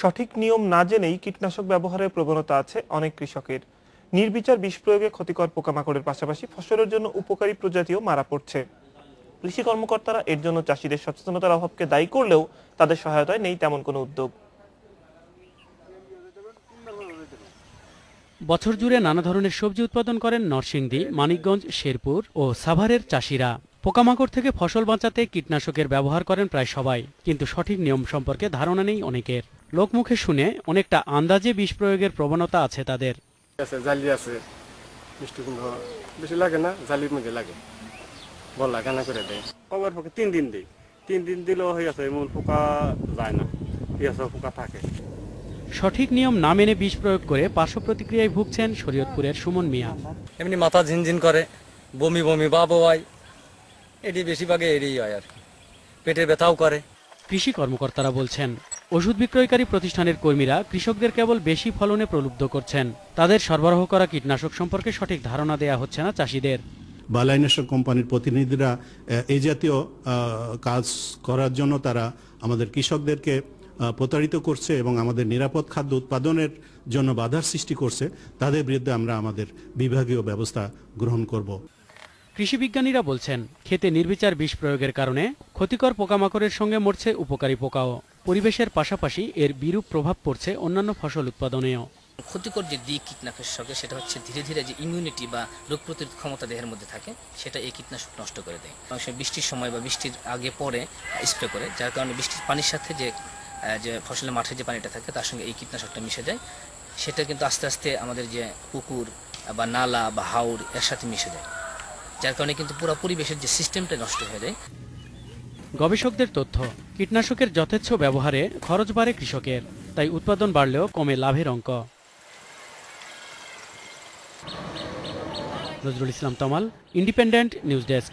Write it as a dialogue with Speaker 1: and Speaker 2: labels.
Speaker 1: সঠিক নিয়ম না জেনেই কীটনাশক ব্যবহারের প্রবণতা আছে অনেক কৃষকের। নির্বিচার বিষ প্রয়োগে ক্ষতিকর পোকামাকড়ের পাশাপাশি ফসলের জন্য উপকারী প্রজাতিও মারা পড়ছে। কৃষি কর্মকর্তারা এর জন্য চাষিদের সচেতনতার অভাবকে দায়ী করলেও তাদের সহায়তায় নেই তেমন কোনো উদ্যোগ।
Speaker 2: বছর জুড়ে নানা ধরনের সবজি উৎপাদন করেন নরসিংদী, মানিকগঞ্জ, শেরপুর ও সাভারের চাষিরা। পোকামাকড় থেকে ফসল বাঁচাতে কীটনাশকের ব্যবহার করেন প্রায় সবাই, কিন্তু সঠিক নিয়ম সম্পর্কে ধারণা নেই অনেকের। লোকমুখে শুনে অনেকটা আন্দাজে বিষ প্রয়োগের প্রবণতা আছে তাদের।
Speaker 3: জালি আছে, মিষ্টি কুমড়ো বেশি লাগে না, জালির মধ্যে লাগে, বলা গানা করে দেয়।
Speaker 4: কবার পক্ষে 3 দিন দিই, 3 দিন দিলেও হয়ে গেছে, এমন পোকা যায় না, পোকা থাকে।
Speaker 2: সঠিক নিয়ম না মেনে বিষ প্রয়োগ করে পার্শ্ব প্রতিক্রিয়ায় ভুগছেন শরীয়তপুরের সুমন মিয়া।
Speaker 5: এমনি মাথা ঝিনঝিন করে, বমি বমি ভাব হয়, এটি বেশিরভাগে এরই হয় আর কি, পেটের ব্যথাও করে।
Speaker 2: কৃষি কর্মকর্তারা বলছেন, ওষুধ বিক্রয়কারী প্রতিষ্ঠানের কর্মীরা কৃষকদের কেবল বেশি ফলনে প্রলুব্ধ করছেন। তাদের সরবরাহ করা কীটনাশক সম্পর্কে সঠিক ধারণা দেয়া হচ্ছে না চাষিদের।
Speaker 6: বালাইনাশক কোম্পানির প্রতিনিধিরা এই জাতীয় কাজ করার জন্য তারা আমাদের কৃষকদেরকে প্রতারিত করছে এবং আমাদের নিরাপদ খাদ্য উৎপাদনের জন্য বাধার সৃষ্টি করছে। তাদের বিরুদ্ধে আমরা আমাদের বিভাগীয় ব্যবস্থা গ্রহণ করব।
Speaker 2: কৃষি বিজ্ঞানীরা বলছেন, খেতে নির্বিচার বিষ প্রয়োগের কারণে ক্ষতিকর পোকামাকড়ের সঙ্গে মরছে উপকারী পোকাও। পরিবেশের পাশাপাশি এর বিরূপ প্রভাব পড়ছে অন্যান্য ফসল উৎপাদনেও।
Speaker 7: ক্ষতিকর যে দিক কীটনাশকের, সেটা হচ্ছে ধীরে ধীরে যে ইমিউনিটি বা রোগ প্রতিরোধ ক্ষমতা দেহের মধ্যে থাকে, সেটা এই কীটনাশক নষ্ট করে দেয়। অনেক সময় বৃষ্টির সময় বা বৃষ্টির আগে পরে স্প্রে করে, যার কারণে বৃষ্টির পানির সাথে যে ফসলের মাঠে যে পানিটা থাকে তার সঙ্গে এই কীটনাশকটা মিশে যায়। সেটা কিন্তু আস্তে আস্তে আমাদের যে পুকুর বা নালা বা হাওর এর সাথে মিশে যায়, যার কারণে কিন্তু পুরো পরিবেশের যে সিস্টেমটা নষ্ট হয়ে যায়।
Speaker 2: গবেষকদের তথ্য, কীটনাশকের যথেচ্ছ ব্যবহারে খরচ বাড়ে কৃষকের, তাই উৎপাদন বাড়লেও কমে লাভের অঙ্ক। নজরুল ইসলাম তমাল, ইন্ডিপেন্ডেন্ট নিউজ ডেস্ক।